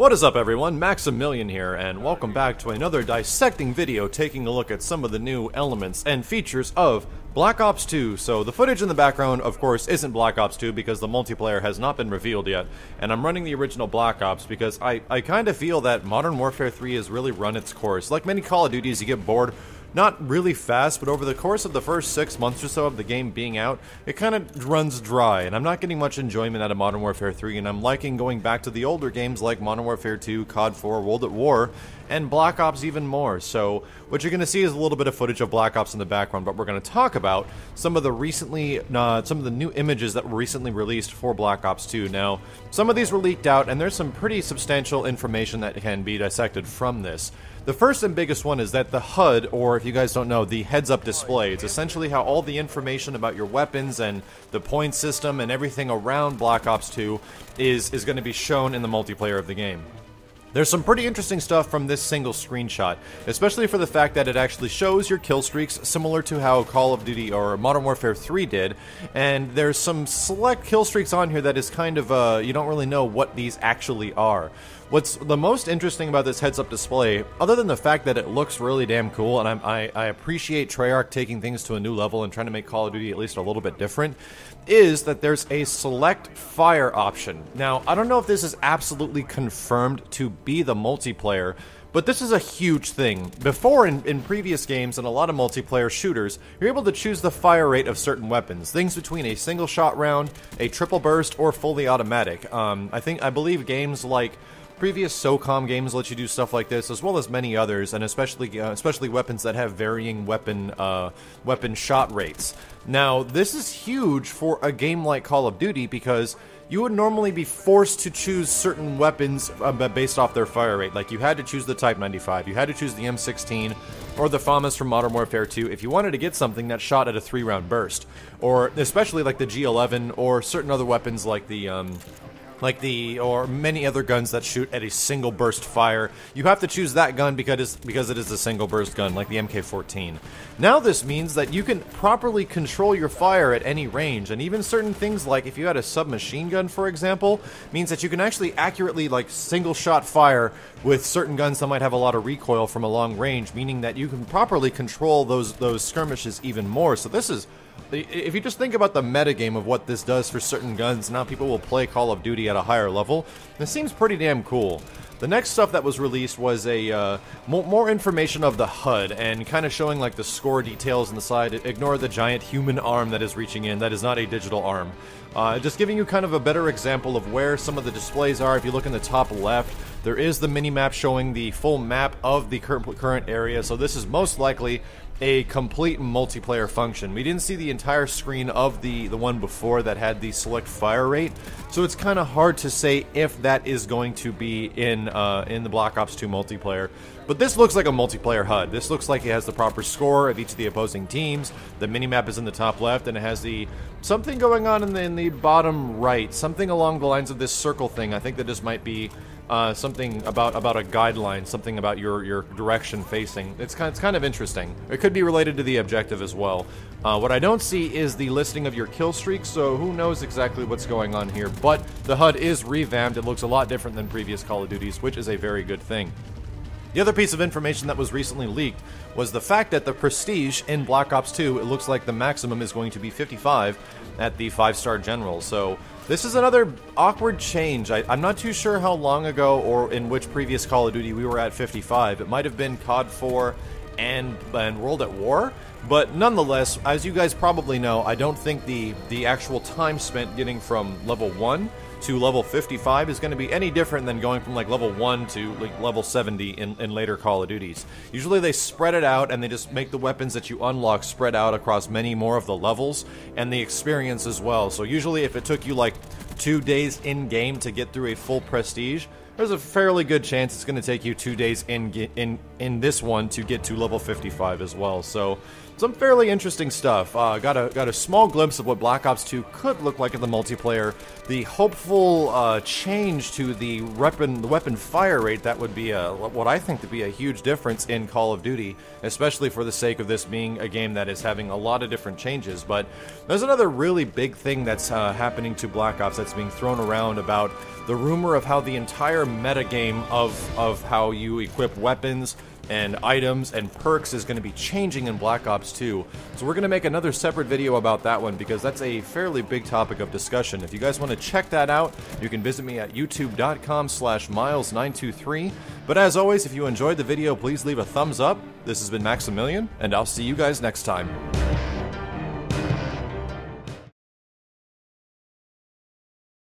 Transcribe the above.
What is up, everyone? Maximilian here, and welcome back to another dissecting video taking a look at some of the new elements and features of Black Ops 2. So the footage in the background, of course, isn't Black Ops 2 because the multiplayer has not been revealed yet, and I'm running the original Black Ops because I kind of feel that Modern Warfare 3 has really run its course. Like many Call of Duties, you get bored. Not really fast, but over the course of the first 6 months or so of the game being out, it kind of runs dry, and I'm not getting much enjoyment out of Modern Warfare 3, and I'm liking going back to the older games like Modern Warfare 2, COD 4, World at War, and Black Ops even more. So what you're going to see is a little bit of footage of Black Ops in the background, but we're going to talk about some of the new images that were recently released for Black Ops 2. Now, some of these were leaked out, and there's some pretty substantial information that can be dissected from this. The first and biggest one is that the HUD, or if you guys don't know, the heads-up display. It's essentially how all the information about your weapons and the point system and everything around Black Ops 2 is going to be shown in the multiplayer of the game. There's some pretty interesting stuff from this single screenshot, especially for the fact that it actually shows your kill streaks, similar to how Call of Duty or Modern Warfare 3 did, and there's some select kill streaks on here that is kind of, you don't really know what these actually are. What's the most interesting about this heads-up display, other than the fact that it looks really damn cool, and I appreciate Treyarch taking things to a new level and trying to make Call of Duty at least a little bit different, is that there's a select fire option. Now, I don't know if this is absolutely confirmed to be the multiplayer, but this is a huge thing. Before, in previous games and a lot of multiplayer shooters, you're able to choose the fire rate of certain weapons. Things between a single shot round, a triple burst, or fully automatic. I believe games like previous SOCOM games let you do stuff like this, as well as many others, and especially weapons that have varying weapon shot rates. Now, this is huge for a game like Call of Duty because you would normally be forced to choose certain weapons based off their fire rate. Like, you had to choose the Type 95, you had to choose the M16, or the FAMAS from Modern Warfare 2 if you wanted to get something that shot at a 3-round burst. Or especially like the G11, or certain other weapons like or many other guns that shoot at a single burst fire. You have to choose that gun because it is a single burst gun, like the MK14. Now this means that you can properly control your fire at any range, and even certain things like if you had a submachine gun, for example, means that you can actually accurately single shot fire with certain guns that might have a lot of recoil from a long range, meaning that you can properly control those skirmishes even more. So this is, if you just think about the metagame of what this does for certain guns, now people will play Call of Duty at a higher level. It seems pretty damn cool. The next stuff that was released was a more information of the HUD and kind of showing like the score details on the side. Ignore the giant human arm that is reaching in. That is not a digital arm. Just giving you kind of a better example of where some of the displays are. If you look in the top left, there is the mini-map showing the full map of the current area, so this is most likely a complete multiplayer function. We didn't see the entire screen of the one before that had the select fire rate, so it's kind of hard to say if that is going to be in the Black Ops 2 multiplayer. But this looks like a multiplayer HUD. This looks like it has the proper score of each of the opposing teams. The minimap is in the top left, and it has something going on in the bottom right. Something along the lines of this circle thing. I think that this might be something about a guideline, something about your direction facing. It's kind of interesting. It could be related to the objective as well. What I don't see is the listing of your kill streaks, so who knows exactly what's going on here. But the HUD is revamped. It looks a lot different than previous Call of Duties, which is a very good thing. The other piece of information that was recently leaked was the fact that the Prestige in Black Ops 2, it looks like the maximum is going to be 55 at the 5-star General. So this is another awkward change. I'm not too sure how long ago or in which previous Call of Duty we were at 55. It might have been COD 4 and World at War. But nonetheless, as you guys probably know, I don't think the actual time spent getting from level 1 to level 55 is going to be any different than going from level 1 to level 70 in later Call of Duties. Usually they spread it out and they just make the weapons that you unlock spread out across many more of the levels and the experience as well. So usually if it took you 2 days in-game to get through a full Prestige, there's a fairly good chance it's going to take you 2 days in this one to get to level 55 as well. So some fairly interesting stuff. Got a small glimpse of what Black Ops 2 could look like in the multiplayer. The hopeful change to the weapon fire rate, that would be what I think to be a huge difference in Call of Duty, especially for the sake of this being a game that is having a lot of different changes. But there's another really big thing that's happening to Black Ops that's being thrown around about the rumor of how the entire metagame of how you equip weapons and items and perks is going to be changing in Black Ops 2. So we're going to make another separate video about that one because that's a fairly big topic of discussion. If you guys want to check that out, you can visit me at youtube.com/miles923. But as always, if you enjoyed the video, please leave a thumbs up. This has been Maximilian, and I'll see you guys next time.